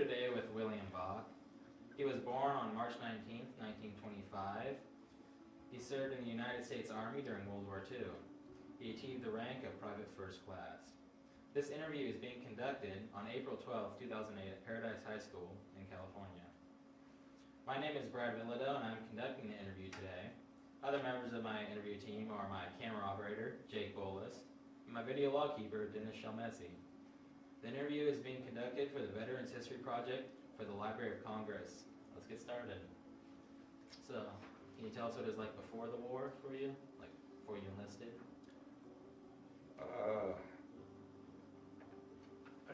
today with William Baugh. He was born on March 19, 1925. He served in the United States Army during World War II. He achieved the rank of Private First Class. This interview is being conducted on April 12, 2008 at Paradise High School in California. My name is Brad Villado and I'm conducting the interview today. Other members of my interview team are my camera operator, Jake Bolus, and my video log keeper, Dennis Shalmesi. The interview is being conducted for the Veterans History Project for the Library of Congress. Let's get started. So, can you tell us what it was like before the war for you? Like, before you enlisted? I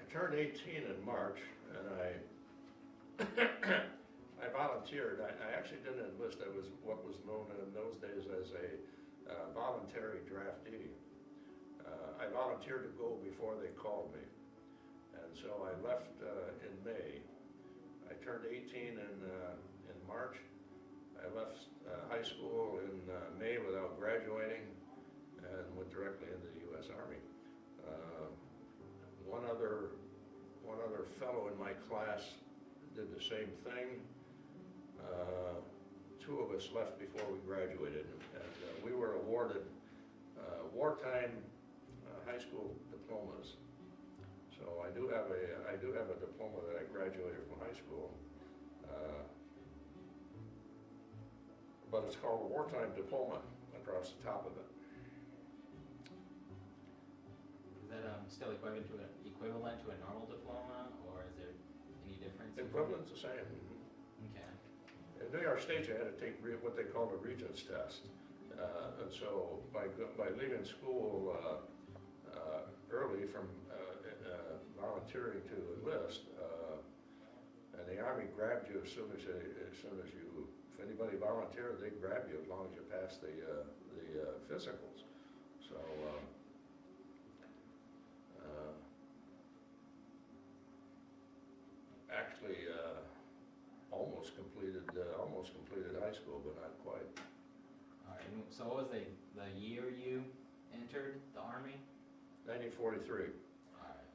turned 18 in March, and I volunteered. I actually didn't enlist. I was what was known in those days as a voluntary draftee. I volunteered to go before they called me. And so I left in May. I turned 18 in March. I left high school in May without graduating and went directly into the U.S. Army. One other fellow in my class did the same thing. Two of us left before we graduated, and we were awarded wartime high school diplomas. So I do have a diploma that I graduated from high school, but it's called a wartime diploma across the top of it. Is that still equivalent to a normal diploma, or is there any difference? Equivalent's the same. Okay. In New York State, you had to take what they call the Regents test, and so by leaving school early from volunteering to enlist, and the Army grabbed you as soon as you, if anybody volunteered, they grab you as long as you passed the physicals. So actually almost completed high school, but not quite. All right. So what was the year you entered the Army? 1943. All right.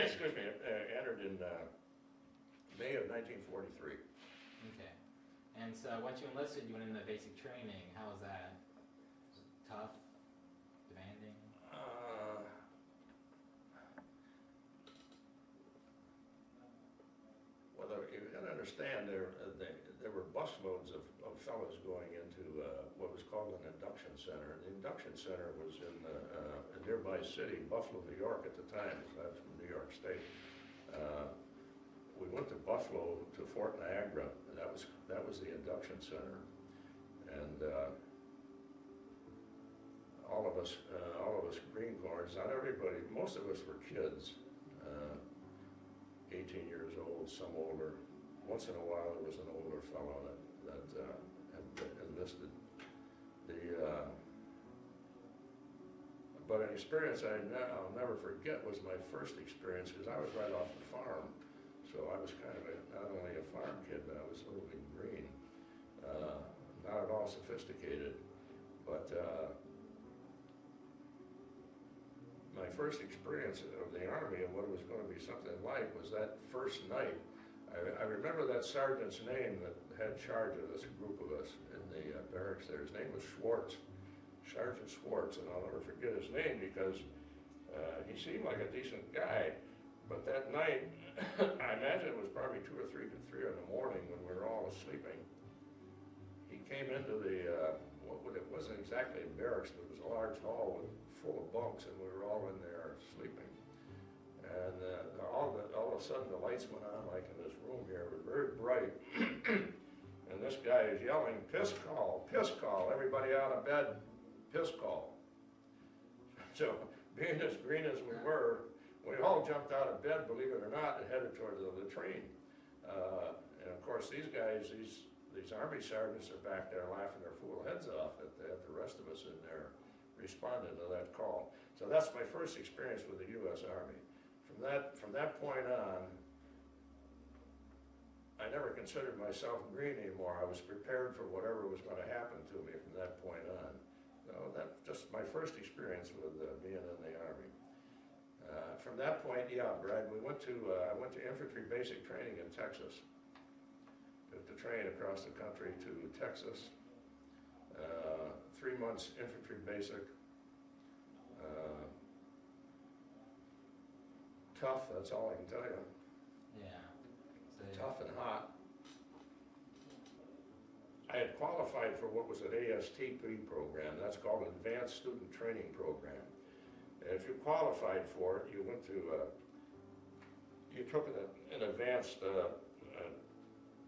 Excuse me. Entered in May of 1943. Okay. And so once you enlisted, you went into basic training. How was that? Was it tough? Demanding? Well, you got to understand, there were busloads of fellows going into what was called an induction center. The induction center was in a nearby city, Buffalo, New York at the time, because I was from New York State. We went to Buffalo to Fort Niagara, and that was the induction center. And all of us greenhorns, not everybody, most of us were kids. 18 years old, some older. Once in a while there was an older fellow that had enlisted. But an experience I'll never forget was my first experience, because I was right off the farm. So I was kind of not only a farm kid, but I was a little bit green. Not at all sophisticated, but my first experience of the Army and what it was going to be something like was that first night. I remember that sergeant's name that had charge of this group of us in the barracks there. His name was Schwartz, Sergeant Schwartz, and I'll never forget his name because he seemed like a decent guy. But that night, I imagine it was probably 2 or 3 in the morning when we were all sleeping. He came into the, it wasn't exactly a barracks, but it was a large hall full of bunks, and we were all in there sleeping. And all of a sudden the lights went on, like in this room here. It was very bright. And this guy is yelling, piss call, everybody out of bed, piss call. So being as green as we were, we all jumped out of bed, believe it or not, and headed toward the latrine. And of course these guys, these Army sergeants are back there laughing their fool heads off at the rest of us in there responding to that call. So that's my first experience with the U.S. Army. From that point on, I never considered myself green anymore. I was prepared for whatever was going to happen to me from that point on. So that's just my first experience with being in the Army. From that point, yeah, Brad, I went to infantry basic training in Texas. Took the train across the country to Texas. 3 months infantry basic. Tough, that's all I can tell you. Yeah. So, Tough and hot. I had qualified for what was an ASTP program. That's called Advanced Student Training Program. And if you qualified for it, you went to, you took an advanced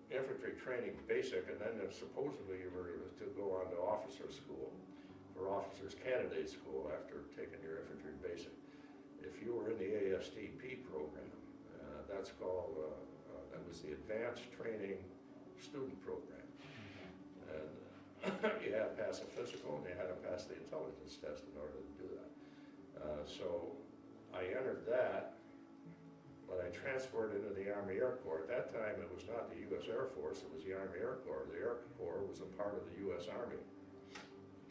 infantry training basic, and then supposedly you were to go on to officer school, or officers candidate school after taking your infantry basic. If you were in the ASTP program, that's called, that was the Advanced Training Student Program. And you had to pass a physical, and you had to pass the intelligence test in order to do that. So I entered that, but I transferred into the Army Air Corps. At that time, it was not the U.S. Air Force, it was the Army Air Corps. The Air Corps was a part of the U.S. Army.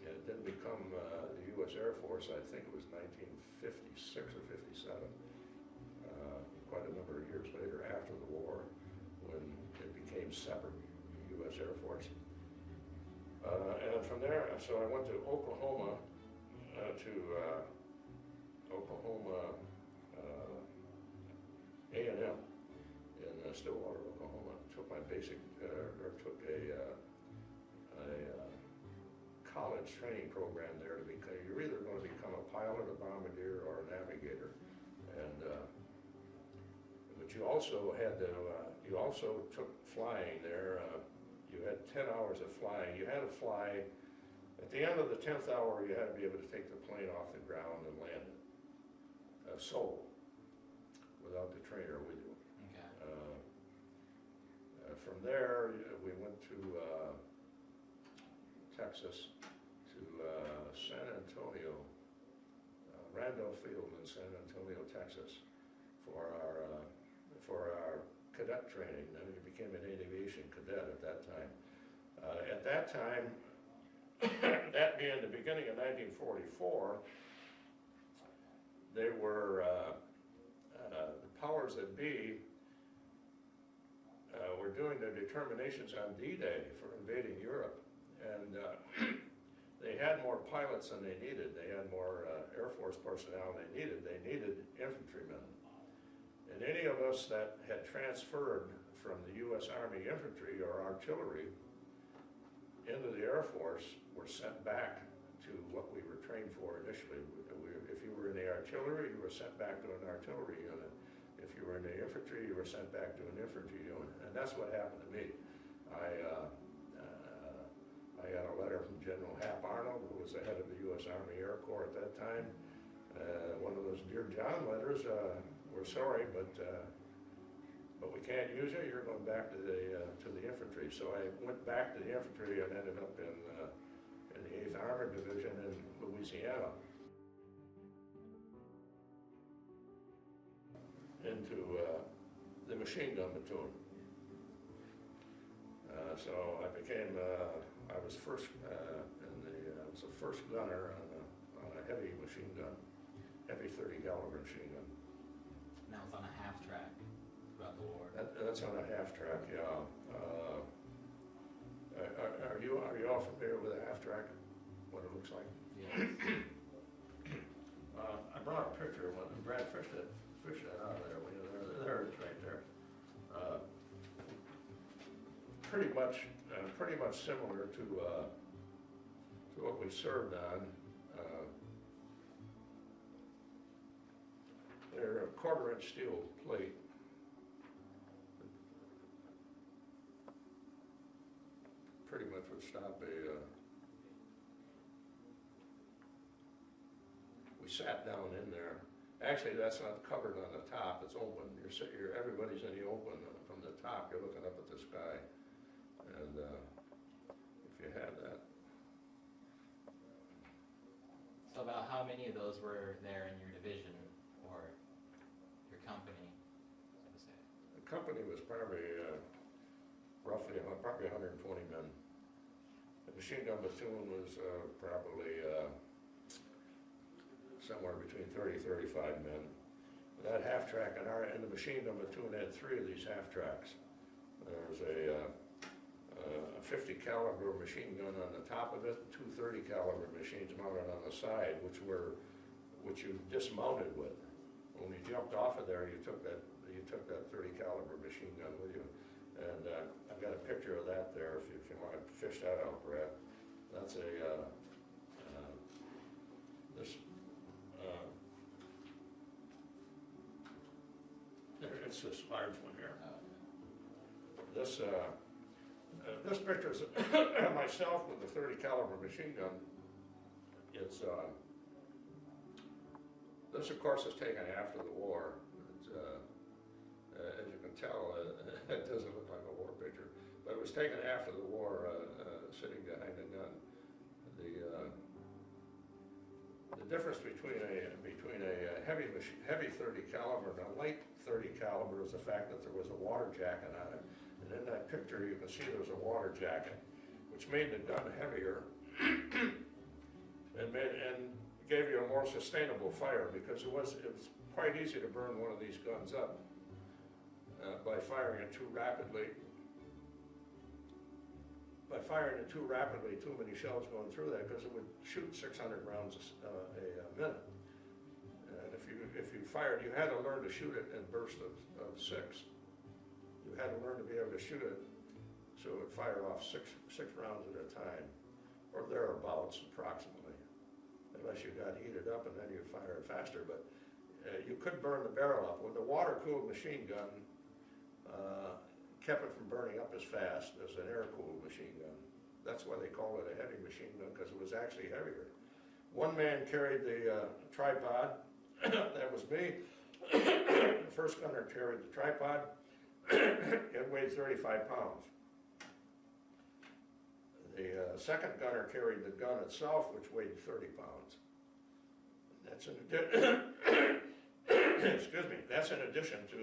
And it didn't become the U.S. Air Force, I think it was 1956 or 57, quite a number of years later after the war, when it became separate, the U.S. Air Force. And from there, so I went to Oklahoma, Oklahoma A&M in Stillwater, Oklahoma. Took my basic, or took a college training program there to become, you're either going to become a pilot, a bombardier, or a navigator. And, but you also had to, you also took flying there. You had 10 hours of flying. You had to fly, at the end of the 10th hour, you had to be able to take the plane off the ground and land it. Solo, without the trainer with you. okay. From there, we went to Texas, to San Antonio, Randolph Field in San Antonio, Texas, for our cadet training. Then we became an aviation cadet at that time. At that time, that being the beginning of 1944, they were, the powers that be were doing their determinations on D-Day for invading Europe. And they had more pilots than they needed. They had more Air Force personnel than they needed. They needed infantrymen. And any of us that had transferred from the U.S. Army infantry or artillery into the Air Force were sent back to what we were trained for initially. If you were in the artillery, you were sent back to an artillery unit. If you were in the infantry, you were sent back to an infantry unit. And that's what happened to me. I got a letter from General Hap Arnold, who was the head of the U.S. Army Air Corps at that time. One of those Dear John letters, we're sorry, but we can't use you. You're going back to the infantry. So I went back to the infantry and ended up in the 8th Armored Division in Louisiana. Into the machine gun platoon. So I became, I was first I was the first gunner on a heavy machine gun, heavy 30 caliber machine gun. And that was on a half track throughout the war. That's on a half track, yeah. Are you all familiar with a half track? What it looks like? Yeah. I brought a picture when Brad fished it out of there. There it is right there. Pretty much similar to what we served on. They're a 1/4-inch steel plate. Pretty much would stop a. We sat down in there. Actually, that's not covered on the top. It's open. Everybody's in the open. From the top, you're looking up at the sky. And if you have that. So about how many of those were there in your division or your company, so to say? The company was probably probably 120 men. The machine gun platoon was probably somewhere between 30, 35 men. that half track, and the machine gun platoon had 3 of these half tracks. There's a 50 caliber machine gun on the top of it, 2 30 caliber machines mounted on the side, which you dismounted with. When you jumped off of there, you took that 30 caliber machine gun with you. And I've got a picture of that there if you want to fish that out, Brad. That's it's this large one here. This picture is myself with the 30 caliber machine gun. It's this, of course, is taken after the war. As you can tell, it doesn't look like a war picture, but it was taken after the war, sitting behind a gun. The difference between a heavy 30 caliber and a light 30 caliber is the fact that there was a water jacket on it. And in that picture, you can see there was a water jacket, which made the gun heavier and gave you a more sustainable fire, because it was quite easy to burn one of these guns up by firing it too rapidly. Too many shells going through that, because it would shoot 600 rounds a minute. And if you fired, you had to learn to shoot it in bursts of 6. You had to learn to be able to shoot it so it would fire off six rounds at a time, or thereabouts approximately, unless you got heated up and then you'd fire it faster. But you could burn the barrel up. With the water-cooled machine gun, kept it from burning up as fast as an air-cooled machine gun. That's why they call it a heavy machine gun, because it was actually heavier. One man carried the tripod. That was me. The first gunner carried the tripod. It weighed 35 pounds. The second gunner carried the gun itself, which weighed 30 pounds. That's in addition. Excuse me. That's in addition to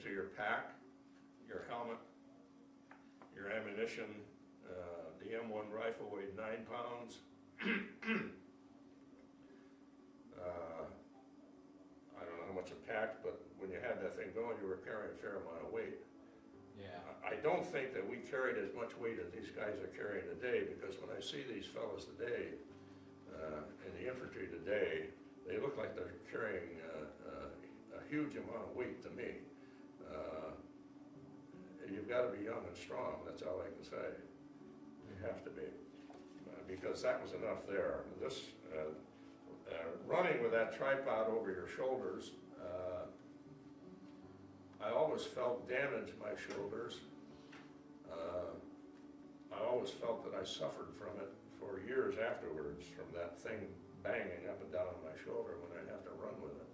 your pack, your helmet, your ammunition. The M1 rifle weighed 9 pounds. I don't know how much it packed, but when you had that thing going, you were carrying a fair amount of weight. Yeah. I don't think that we carried as much weight as these guys are carrying today, because when I see these fellas today, in the infantry today, they look like they're carrying a huge amount of weight to me. You've got to be young and strong, that's all I can say. You have to be, because that was enough there. This, running with that tripod over your shoulders, I always felt damaged my shoulders. I always felt that I suffered from it for years afterwards, from that thing banging up and down on my shoulder when I'd have to run with it.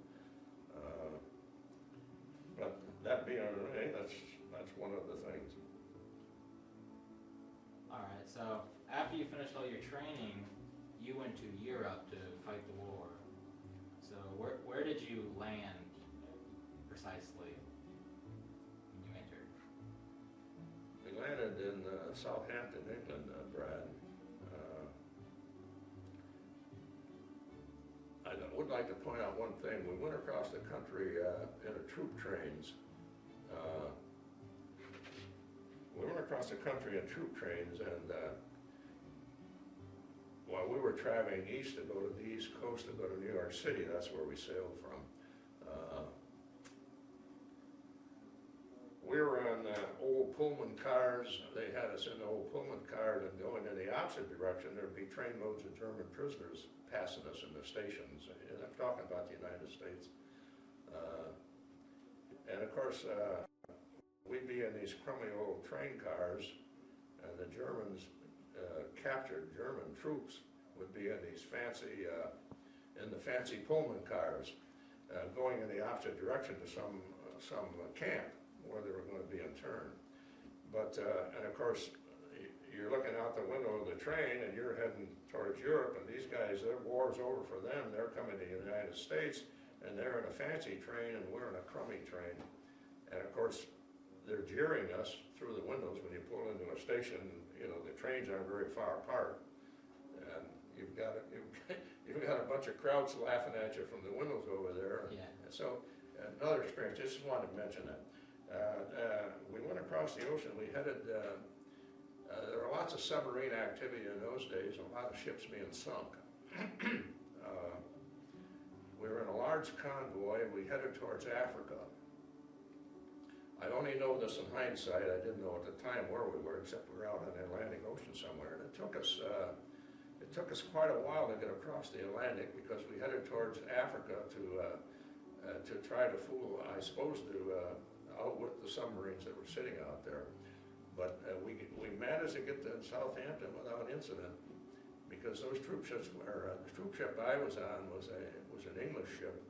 But that being hey, that's one of the things. All right. So after you finished all your training, you went to Europe to fight the war. So where did you land precisely when you entered? We landed in Southampton, England, Brad. I would like to point out one thing. We went across the country in a troop trains. We went across the country in troop trains, and while we were traveling east to go to the East Coast to go to New York City, that's where we sailed from. We were on old Pullman cars. They had us in the old Pullman cars, and going in the opposite direction, there'd be trainloads of German prisoners passing us in the stations. And I'm talking about the United States. And of course, we'd be in these crummy old train cars, and the Germans, captured German troops, would be in these fancy, fancy Pullman cars, going in the opposite direction to some camp where they were going to be interned. But and of course, you're looking out the window of the train, and you're heading towards Europe, and these guys, their war's over for them. They're coming to the United States, and they're in a fancy train, and we're in a crummy train. And of course, they're jeering us through the windows when you pull into a station. You know, the trains aren't very far apart, and you've got got a bunch of crowds laughing at you from the windows over there. Yeah. And so, another experience, just wanted to mention that. We went across the ocean, we headed, there were lots of submarine activity in those days, a lot of ships being sunk. We were in a large convoy, we headed towards Africa. I only know this in hindsight, I didn't know at the time where we were, except we were out on the Atlantic Ocean somewhere, and it took us quite a while to get across the Atlantic because we headed towards Africa to try to fool, I suppose, to outwit the submarines that were sitting out there. But we managed to get to Southampton without incident because those troop ships were, the troop ship I was on was an English ship.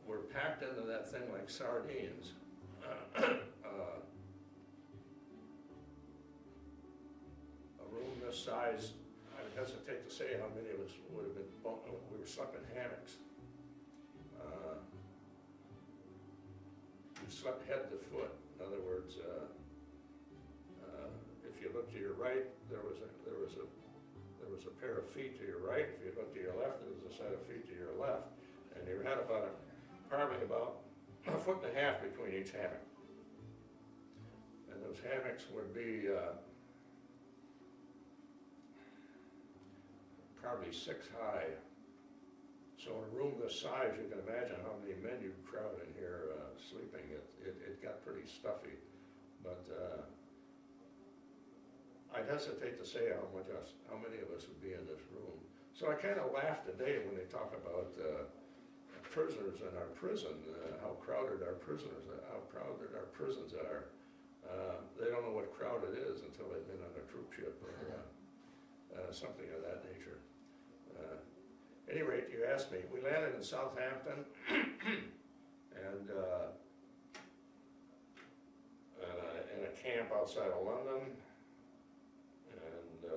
We're packed into that thing like sardines. A room this size, I would hesitate to say how many of us would have been, we were slept in hammocks. We slept head to foot. In other words, if you looked to your right, there was a pair of feet to your right. If you looked to your left, there was a set of feet to your left, and you had probably about a foot and a half between each hammock. And those hammocks would be probably 6 high. So in a room this size, you can imagine how many men you'd crowd in here sleeping. It got pretty stuffy, but I'd hesitate to say how many of us would be in this room. So I kind of laugh today when they talk about prisoners in our prison, how crowded our prisons are. They don't know what crowded is until they've been on a troop ship or something of that nature. At any rate, you asked me, we landed in Southampton and in a camp outside of London, and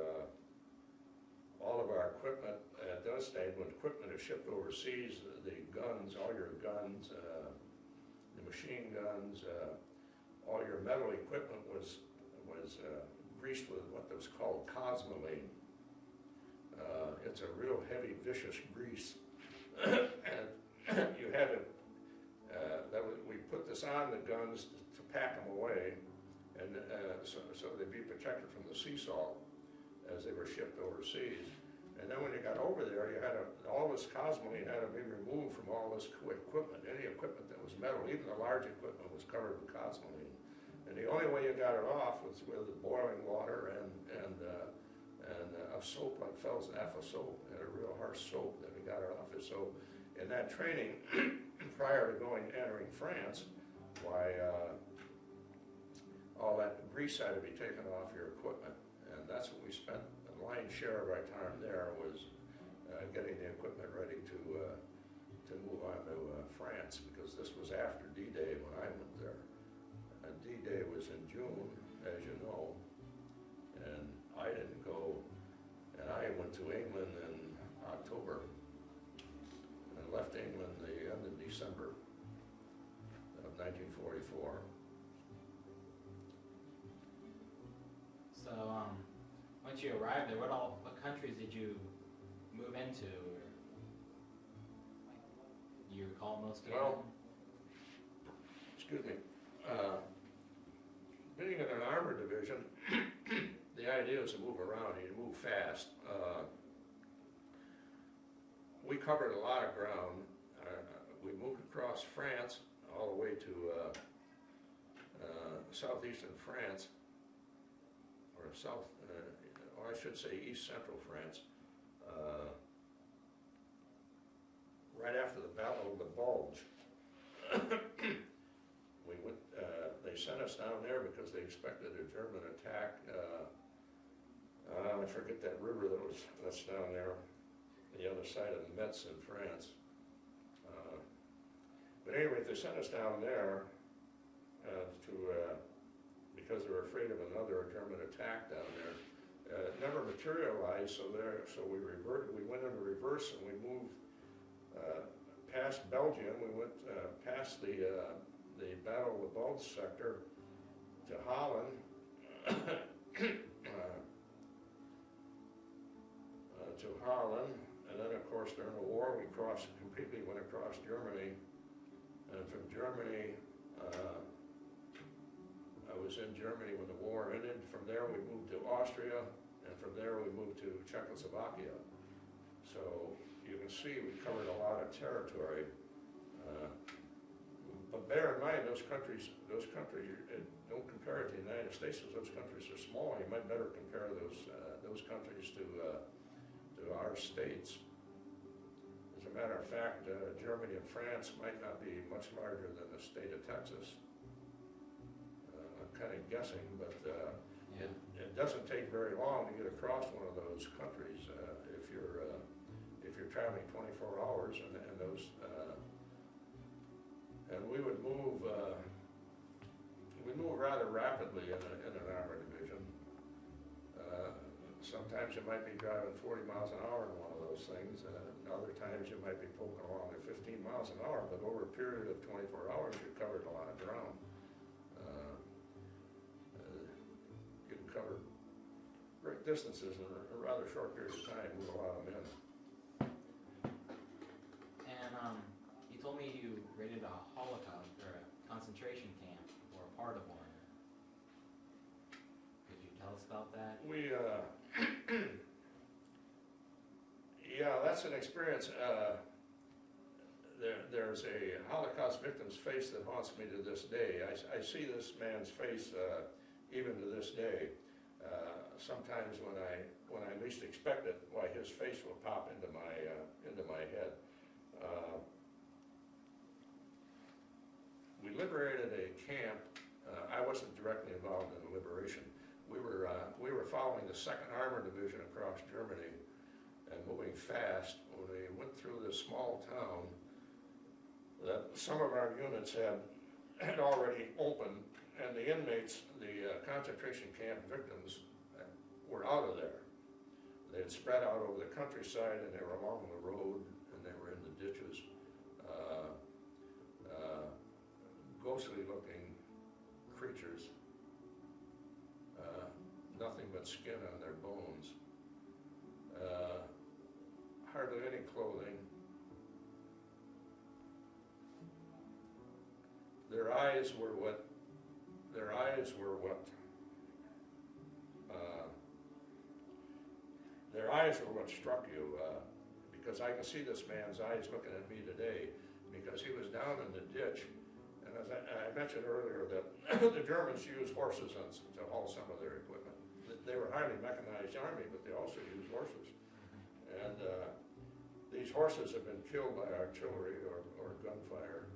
all of our equipment at those days, when equipment is shipped overseas, the guns, all your guns, the machine guns, all your metal equipment was greased with what was called cosmoline. It's a real heavy, vicious grease, and you had to. We put this on the guns to pack them away, and so they'd be protected from the sea salt as they were shipped overseas. And then when you got over there, you had all this cosmoline had to be removed from all this equipment. Any equipment that was metal, even the large equipment, was covered with cosmoline. And the only way you got it off was with boiling water and a soap like Fell's Naphtha soap, and a real harsh soap that we got it off. So in that training, prior to entering France, why all that grease had to be taken off your equipment, and that's what we spent. The lion's share of our time there was getting the equipment ready to move on to France, because this was after D-Day when I went there. And D-Day was in June, as you know, and I didn't go. And I went to England in October and left England the end of December of 1944. So, once you arrived there, what countries did you move into? Or, do you recall most of them? Excuse me. Being in an armored division, the idea is to move around, you move fast. We covered a lot of ground. We moved across France all the way to southeastern France, or or I should say east central France, right after the Battle of the Bulge. We went. They sent us down there because they expected a German attack. I forget that river that's down there, the other side of the Metz in France. But anyway, they sent us down there because they were afraid of another German attack down there. It never materialized, so we reverted. We went into reverse and we moved past Belgium. We went past the Battle of the Bulge sector to Holland. to Holland, and then of course during the war we completely went across Germany, and from Germany, I was in Germany when the war ended. From there we moved to Austria, and from there we moved to Czechoslovakia. So you can see we covered a lot of territory. But bear in mind, those countries, don't compare it to the United States, because those countries are small. You might better compare those countries to our states. As a matter of fact, Germany and France might not be much larger than the state of Texas. I'm kind of guessing, but it doesn't take very long to get across one of those countries if you're traveling 24 hours, and those. And we would move rather rapidly in an armored division. Sometimes you might be driving 40 miles an hour in one of those things, and other times you might be poking along at 15 miles an hour, but over a period of 24 hours you covered a lot of ground. You can cover great distances in a rather short period of time with a lot of men. And you told me you raided a Holocaust or a concentration camp or a part of one. Could you tell us about that? We, yeah, that's an experience. There's a Holocaust victim's face that haunts me to this day. I see this man's face even to this day. Sometimes when I least expect it, why his face will pop into my head. We liberated a camp. I wasn't directly involved in the liberation. We were following the 2nd Armored Division across Germany and moving fast. When we went through this small town that some of our units had already opened, and the inmates, the concentration camp victims, were out of there. They had spread out over the countryside, and they were along the road, and they were in the ditches. Ghostly-looking creatures, nothing but skin on their bones, hardly any clothing. Their eyes were what struck you, because I can see this man's eyes looking at me today, because he was down in the ditch. And as I mentioned earlier, that the Germans used horses to haul some of their equipment. They were a highly mechanized army, but they also used horses. And these horses have been killed by artillery or gunfire,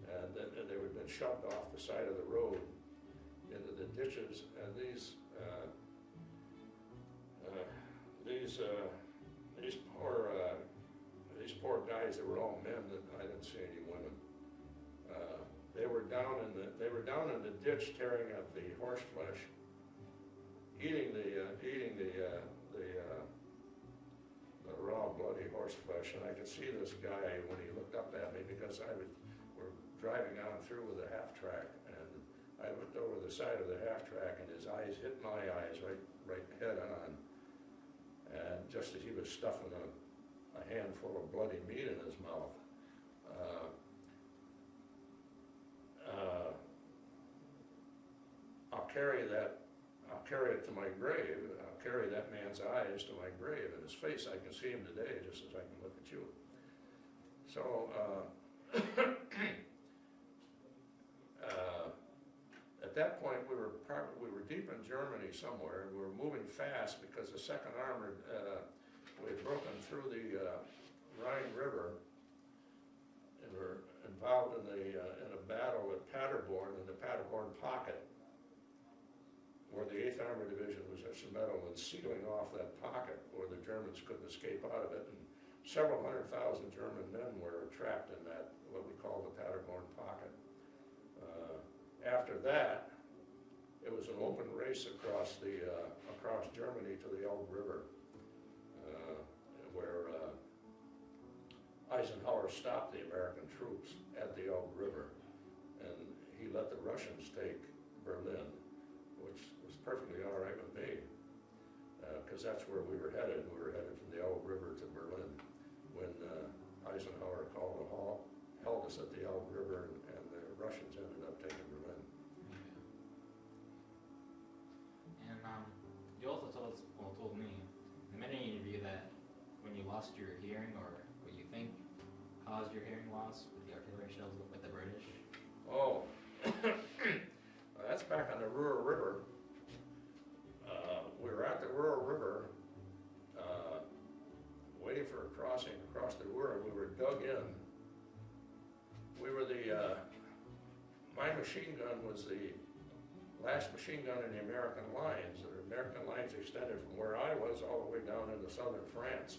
and they would have been shoved off the side of the road into the ditches. And these poor guys, they were all men. That I didn't see any women. They were down in the ditch, tearing at the horse flesh, eating the raw, bloody horse flesh. And I could see this guy when he looked up at me, because we're driving on through with a half track, and I looked over the side of the half track, and his eyes hit my eyes right head on. And just as he was stuffing a handful of bloody meat in his mouth. I'll carry it to my grave. I'll carry that man's eyes to my grave. In his face, I can see him today, just as I can look at you. So, at that point, we were deep in Germany somewhere. We were moving fast because the 2nd Armored, we had broken through the Rhine River, and were involved in a battle at Paderborn, in the Paderborn pocket, where the 8th Armored Division was instrumental in sealing off that pocket where the Germans couldn't escape out of it. And several 100,000 German men were trapped in that, what we call the Paderborn pocket. After that, it was an open race across Germany to the Elbe River, where Eisenhower stopped the American troops at the Elbe River, and he let the Russians take Berlin, which was perfectly all right with me. because that's where we were headed. We were headed from the Elbe River to Berlin when Eisenhower called a halt, held us at the Elbe River, and the Russians ended up taking Berlin. And you also told me in many interview that when you lost your hearing, or what you think caused your hearing loss with the artillery shells with the British. Oh, that's back on the Ruhr River. We were at the Ruhr River, waiting for a crossing across the Ruhr. We were dug in. We were my machine gun was the last machine gun in the American lines. The American lines extended from where I was all the way down into southern France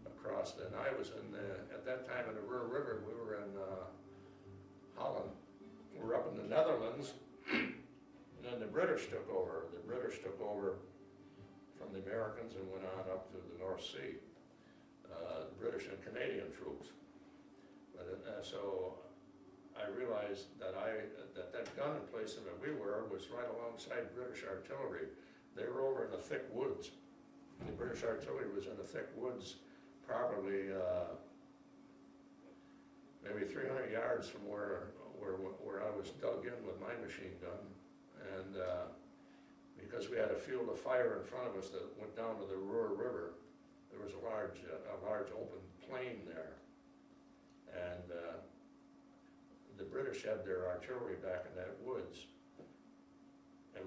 across, and I was at that time in the Ruhr River. We were in Holland. We were up in the Netherlands, and then the British took over. The British took over from the Americans and went on up to the North Sea. The British and Canadian troops. But so I realized that that gun emplacement that we were was right alongside British artillery. They were over in the thick woods. The British artillery was in the thick woods, probably maybe 300 yards from where I was dug in with my machine gun. And because we had a field of fire in front of us that went down to the Ruhr River, there was a large open plain there. And the British had their artillery back in that woods. And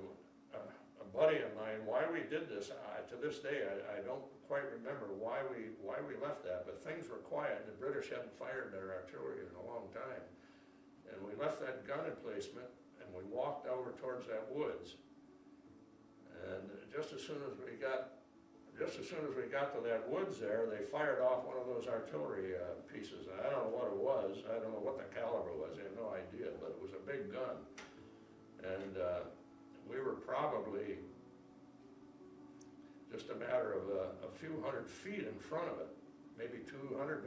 a buddy of mine, why we did this, to this day, I don't quite remember why we left that, but things were quiet, and the British hadn't fired their artillery in a long time. And we left that gun emplacement, and we walked over towards that woods. And just as soon as we got to that woods there, they fired off one of those artillery pieces. I don't know what it was. I don't know what the caliber was. I have no idea, but it was a big gun. And we were probably just a matter of a few hundred feet in front of it, maybe 200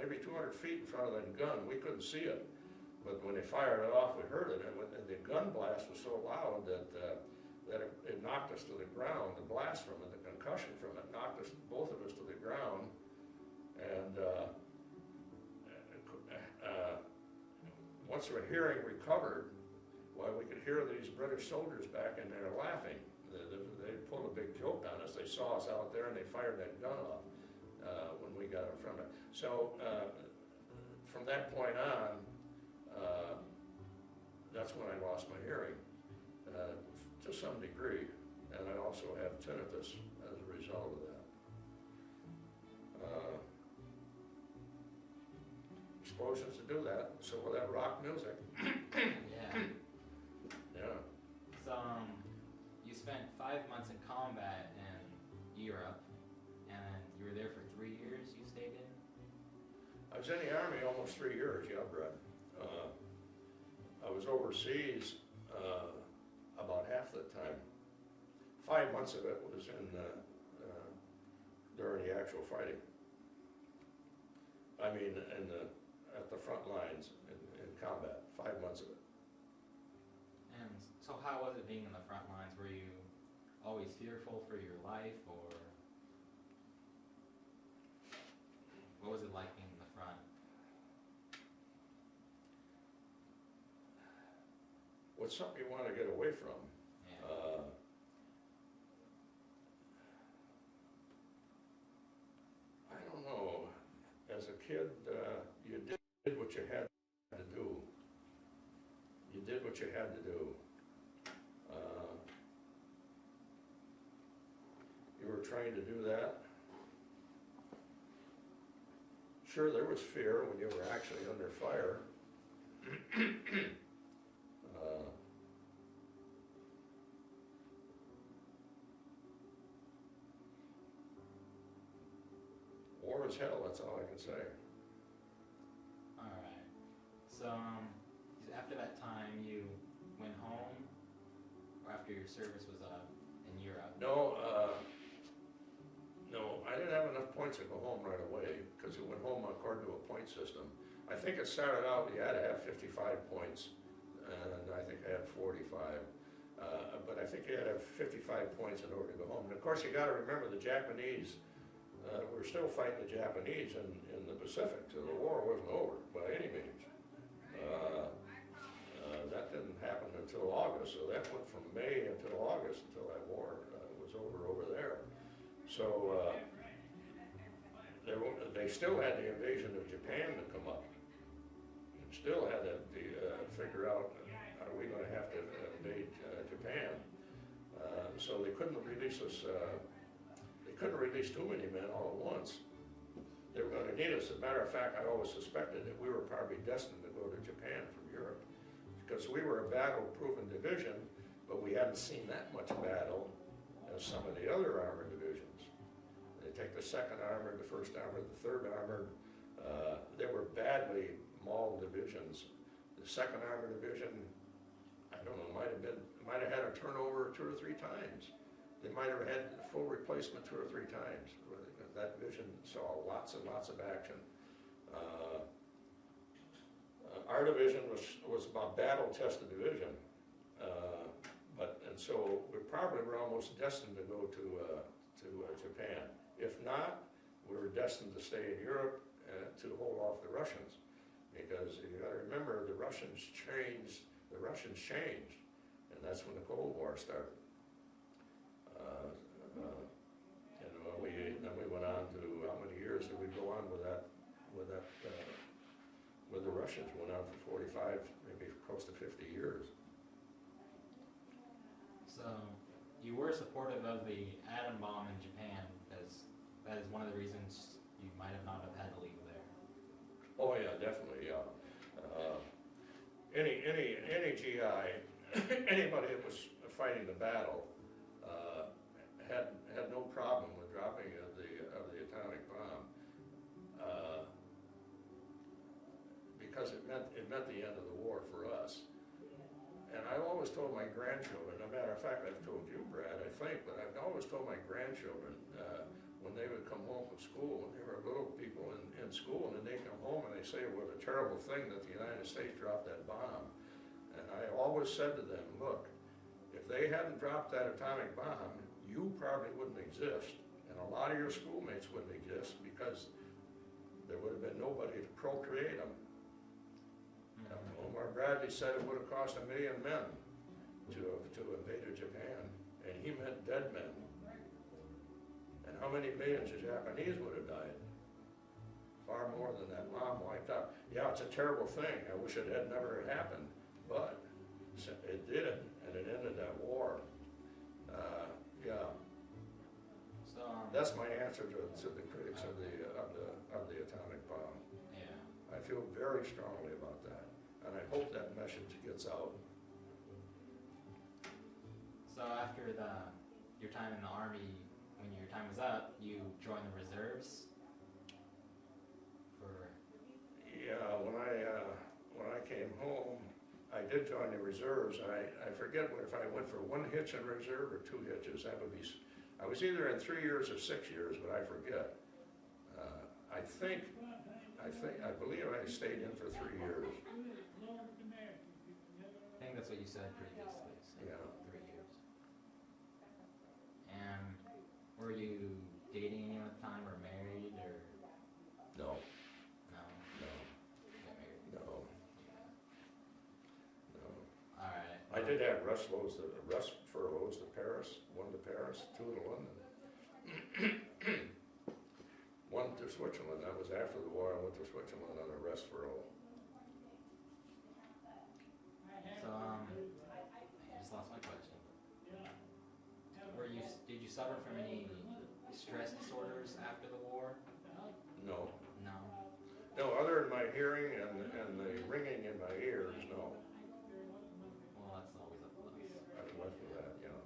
feet in front of that gun. We couldn't see it, but when they fired it off, we heard it, and the gun blast was so loud that it knocked us to the ground. The blast from it, the concussion from it, knocked us, both of us, to the ground. And once the hearing recovered, why, we could hear these British soldiers back in there laughing. They pulled a big joke on us. They saw us out there and they fired that gun off when we got in front of it. So from that point on, that's when I lost my hearing. To some degree, and I also have tinnitus as a result of that. Explosions to do that, so will that rock music. Yeah. Yeah. So, you spent 5 months in combat in Europe, and you were there for 3 years, you stayed in? I was in the Army almost 3 years, yeah, Brett. I was overseas about half the time. 5 months of it was in during the actual fighting. I mean, at the front lines in combat. 5 months of it. And so, how was it being in the front lines? Were you always fearful for your life, or what was it like being in the front? What's something you want to get away from? Yeah. I don't know. As a kid, you did what you had to do. You did what you had to do. You were trained to do that. Sure, there was fear when you were actually under fire. War is hell, that's all I can say. Alright. So, after that time, you went home, or after your service was up in Europe? No, I didn't have enough points to go home right away, because it went home according to a point system. I think it started out, you had to have 55 points, and I think I had 45. But I think you had to have 55 points in order to go home. And of course, you got to remember the Japanese were still fighting the Japanese in the Pacific, so the war wasn't over by any means. That didn't happen until August, so that went from May until August until that war was over there. So they still had the invasion of Japan to come up. And still had to figure out, are we going to have to invade Japan? So they couldn't release us. They couldn't release too many men all at once. They were going to need us. As a matter of fact, I always suspected that we were probably destined to go to Japan from Europe, because we were a battle-proven division, but we hadn't seen that much battle as some of the other armored divisions. They take the 2nd Armored, the 1st Armored, the 3rd Armored. They were badly mauled divisions. The 2nd Armored Division, I don't know, might have had a turnover 2 or 3 times. They might have had full replacement 2 or 3 times. That division saw lots and lots of action. Our division was a battle-tested division, and so we probably were almost destined to go to Japan. If not, we were destined to stay in Europe to hold off the Russians, because you got to remember the Russians changed. And that's when the Cold War started. And then we went on to, how many years did we go on with the Russians? Went on for 45, maybe close to 50 years. So you were supportive of the atom bomb in Japan, as that is one of the reasons you might have not have had to leave there. Oh yeah, definitely, yeah. Any GI, anybody that was fighting the battle had no problem with dropping of the atomic bomb, because it meant the end of the war for us. And I always told my grandchildren, as a matter of fact, I've told you, Brad, I think, but I've always told my grandchildren when they would come home from school, and they were little people in school, and then they come home and they say it was a terrible thing that the United States dropped that bomb. And I always said to them, look, if they hadn't dropped that atomic bomb, you probably wouldn't exist. And a lot of your schoolmates wouldn't exist, because there would have been nobody to procreate them. Omar Bradley said it would have cost 1 million men to invade Japan, and he meant dead men. And how many millions of Japanese would have died? Far more than that bomb wiped out. Yeah, it's a terrible thing. I wish it had never happened, but it did, and it ended that war. Yeah. So that's my answer to the critics of the atomic bomb. yeah. I feel very strongly about that, and I hope that message gets out. So after your time in the Army, when your time was up, you joined the reserves. Yeah, when I came home, I did join the reserves. I forget if I went for 1 hitch in reserve or 2 hitches. That would be. I was either in 3 years or 6 years, but I forget. I believe I stayed in for 3 years. I think that's what you said previously. So Yeah. 3 years. And were you dating anyone at the time, or married, or No. no? No. You got married. No. No. All right. I did have rest furloughs to Paris, 1 to Paris, 2 to London. 1 to Switzerland. That was after the war. I went to Switzerland on a rest furlough. So I just lost my question. Did you suffer from any stress disorders after the war? No. No. No, other than my hearing and the ringing in my ears, no. Well, that's always a plus. I was left with that, yeah.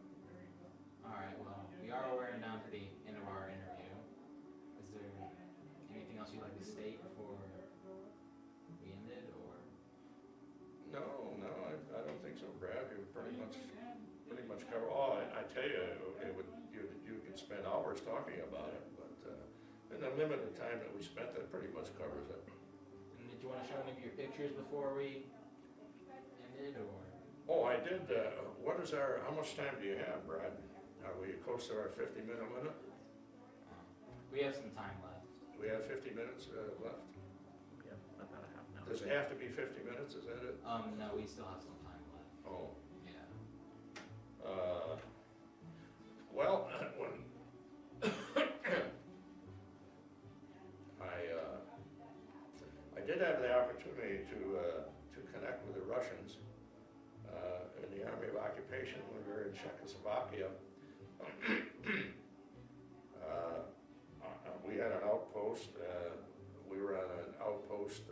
All right. Well, we are wearing down to the end of our interview. Is there anything else you'd like to state before we end it, or? No, I don't think so, Brad. You pretty much cover. Oh, I tell you, you could spend hours talking about it, but in the limited time that we spent, that pretty much covers it. And did you want to show any of your pictures before we ended, or? Oh, I did, how much time do you have, Brad? Are we close to our 50-minute limit? We have some time left. We have 50 minutes left? Yep, about a half an hour. Does it have to be 50 minutes, is that it? No, we still have some time left. Oh. Yeah. Well, when I did have the opportunity to connect with the Russians in the Army of Occupation when we were in Czechoslovakia. We had an outpost. We were on an outpost,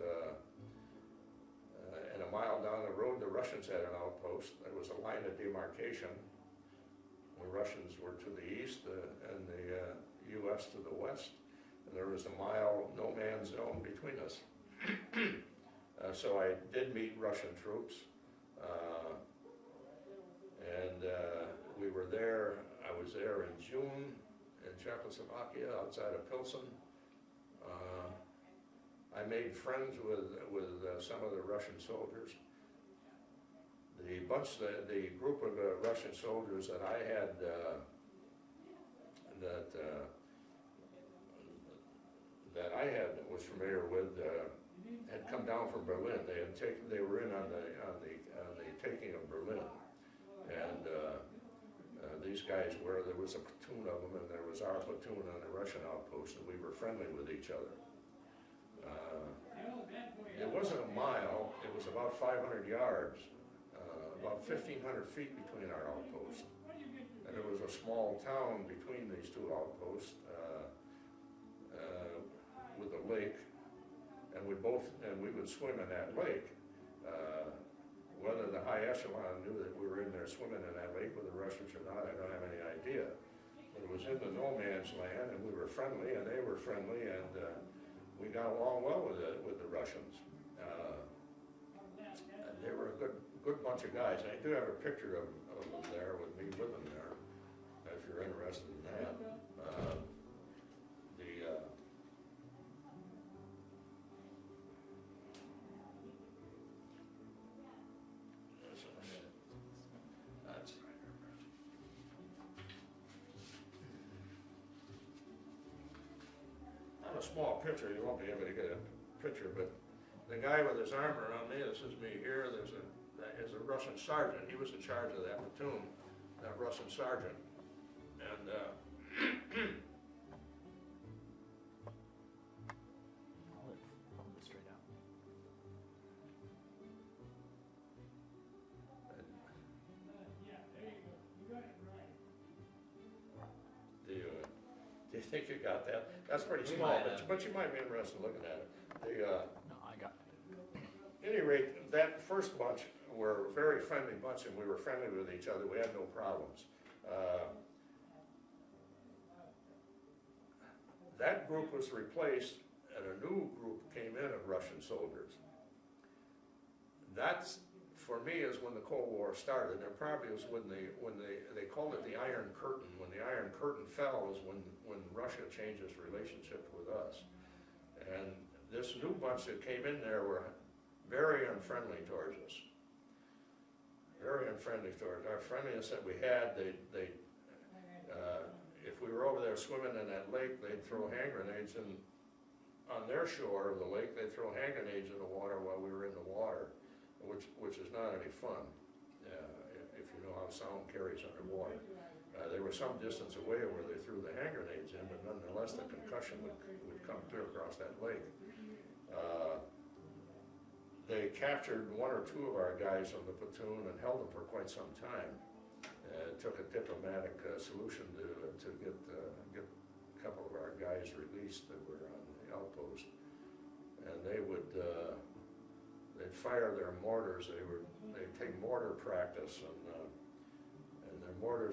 and a mile down the road, the Russians had an outpost. There was a line of demarcation. The Russians were to the east and the U.S. to the west, and there was a mile no man's zone between us. So I did meet Russian troops, and we were there. I was there in June in Czechoslovakia, outside of Pilsen. I made friends with some of the Russian soldiers. The group of Russian soldiers that I had that was familiar with had come down from Berlin. They were in on the taking of Berlin, and these guys there was a platoon of them, and there was our platoon on the Russian outpost, and we were friendly with each other. It wasn't a mile; it was about 500 yards. About 1,500 feet between our outposts, and there was a small town between these two outposts with a lake, and we would swim in that lake. Whether the high echelon knew that we were in there swimming in that lake with the Russians or not, I don't have any idea. But it was in the no man's land, and we were friendly, and they were friendly, and we got along well with the Russians. And they were a good bunch of guys. I do have a picture of them there with me with them there, if you're interested in that. Not a small picture, you won't be able to get a picture, but the guy with his arm around me, this is me here, there's a Russian sergeant. He was in charge of that platoon, that Russian sergeant. And Hold it straight out. do you think you got that? That's pretty small, but you might be interested in looking at it. No, I got it. At any rate, that first bunch were a very friendly bunch, and we were friendly with each other. We had no problems. That group was replaced, and a new group came in of Russian soldiers. That's, for me, is when the Cold War started, and probably was when they called it the Iron Curtain. When the Iron Curtain fell is when Russia changed its relationship with us. And this new bunch that came in there were very unfriendly towards us. Very unfriendly towards our friendliness that we had. If we were over there swimming in that lake, they'd throw hand grenades in on their shore of the lake. They'd throw hand grenades in the water while we were in the water, which is not any fun if you know how sound carries underwater. They were some distance away where they threw the hand grenades in, but nonetheless the concussion would come clear across that lake. They captured one or two of our guys from the platoon and held them for quite some time. It took a diplomatic solution to get a couple of our guys released that were on the outpost. And they'd fire their mortars. They'd take mortar practice, and their mortar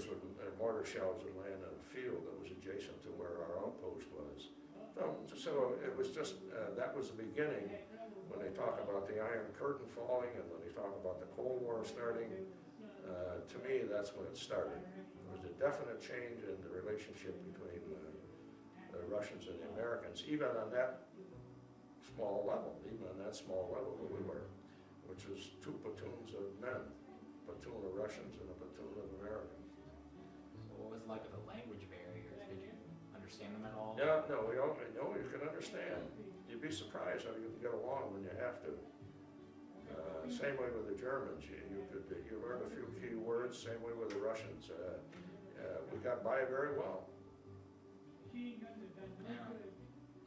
shells would land in a field that was adjacent to where our outpost was. So it was just that was the beginning. When they talk about the Iron Curtain falling, and when they talk about the Cold War starting, to me, that's when it started. There was a definite change in the relationship between the Russians and the Americans, even on that small level where we were, which was two platoons of men. platoon of Russians and a platoon of Americans. So what was it like with the language barriers? Did you understand them at all? Yeah, no, we don't, no, you can understand. You'd be surprised how you can get along when you have to. Same way with the Germans, you learn a few key words, same way with the Russians. We got by very well. Yeah.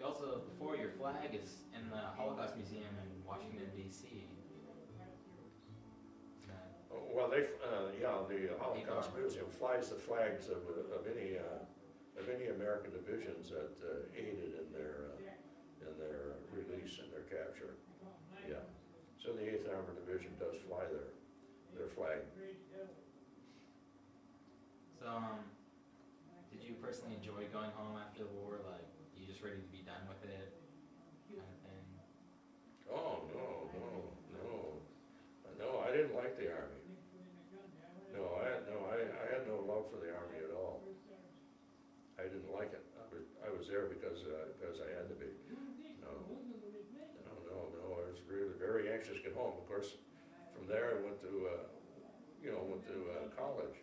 You also, before your flag is in the Holocaust Museum in Washington, D.C. Well, the Holocaust Museum flies the flags of any American divisions that aided in their release and their capture. Yeah. So the 8th Armored Division does fly their flag. So, did you personally enjoy going home after the war? Like, you just ready to be done with it, kind of thing? Oh, no, I didn't like the Army. No, I had no love for the Army at all. I didn't like it. I was there because I had to be. No, I was really very anxious to get home. Of course, from there I went to college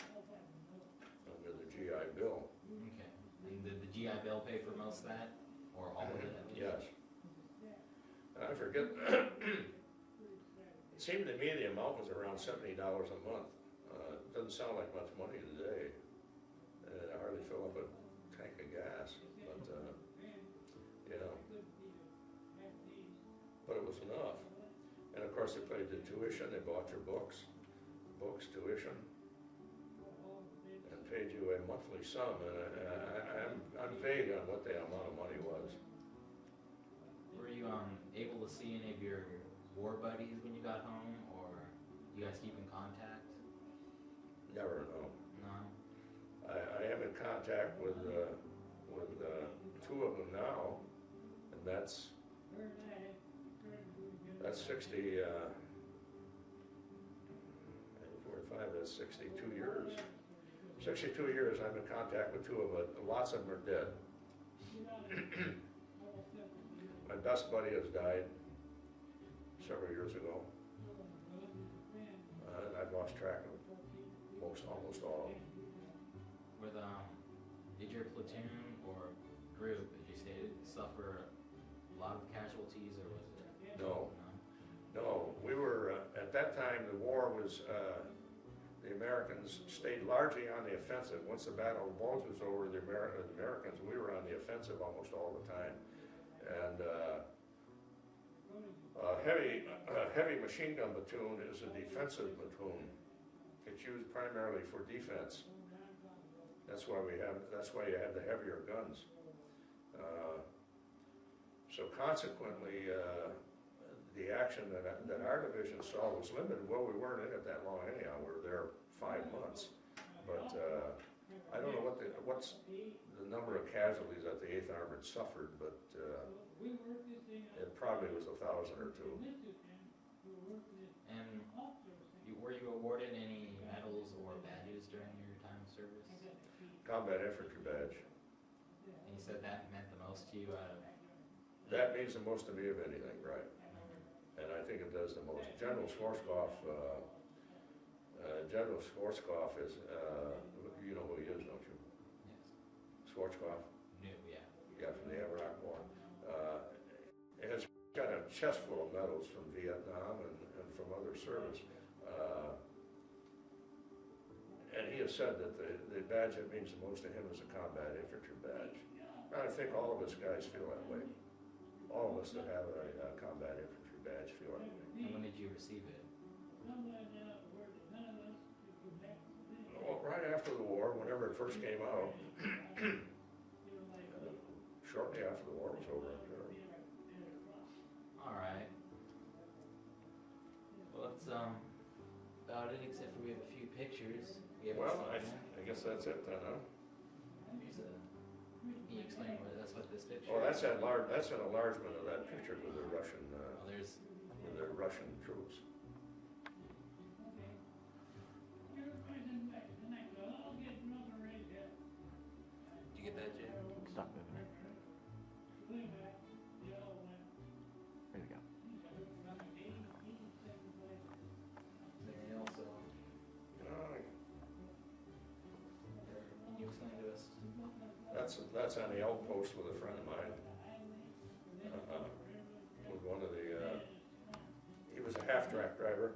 under the GI Bill. Okay. And did the GI Bill pay for most of that, or all of it? Yes. And I forget. It seemed to me the amount was around $70 a month. Doesn't sound like much money today. I hardly fill up a tank of gas, but but it was enough. And of course, they paid the tuition. They bought your books, tuition, and paid you a monthly sum. And I'm vague on what the amount of money was. Were you able to see any of your war buddies when you got home, or you guys keep in contact? Never, no. No. I am in contact with two of them now, and that's 60. 45. That's 62 years. 62 years. I'm in contact with two of them. Lots of them are dead. My best buddy has died several years ago, and I've lost track of almost all of them. Did your platoon or group, as you stated, suffer a lot of casualties, or was it? No. We were at that time. The war was. The Americans stayed largely on the offensive. Once the Battle of Bulge was over, the Americans, we were on the offensive almost all the time. And a heavy machine gun platoon is a defensive platoon. It's used primarily for defense. That's why you have the heavier guns. So consequently, the action that our division saw was limited. Well, we weren't in it that long anyhow. We were there 5 months. But I don't know what's the number of casualties that the 8th Armored suffered, but it probably was 1,000 or 2. And were you awarded any medals or badges during your time of service? Combat Infantry Badge. And you said that meant the most to you out of... That means the most to me of anything, right? And I think it does the most. General Schwarzkopf is, you know who he is, don't you? Yes. Schwarzkopf? No, yeah. Yeah, from the Iraq War. Has got a chest full of medals from Vietnam and from other service. And he has said that the badge that means the most to him is a Combat Infantry Badge. And I think all of us guys feel that way. All of us that have a Combat Infantry Badge feel that way. And when did you receive it? Well, right after the war, whenever it first came out, shortly after the war was over. All right. Well, that's about it, except for we have a few pictures. Well, I guess that's it then, huh? Can you explain what this picture Oh, is? that's an enlargement of that picture with the Russian, There's... with the Russian troops. Did you get that, Jim? Stop moving it. There we go. They also that's on the outpost with a friend of mine. With one of the, he was a half-track driver.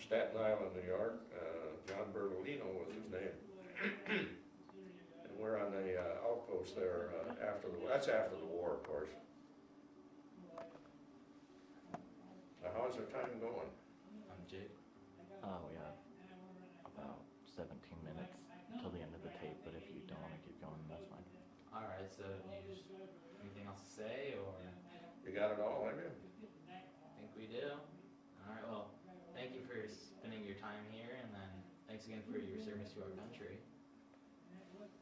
Staten Island, New York. John Bertolino was his name. And we're on the outpost there that's after the war, of course. Now, how's our time going? I'm Jake. We have about 17 minutes till the end of the tape, but if you don't want to keep going, that's fine. Alright, so anything else to say, or? You got it all, have you? I think we do. Alright, well, thank you for spending your time here, and then thanks again for your service to our country.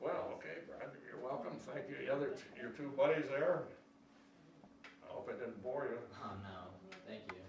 Well, okay, Brad, you're welcome. Thank you. Your two buddies there. I hope I didn't bore you. Oh no, thank you.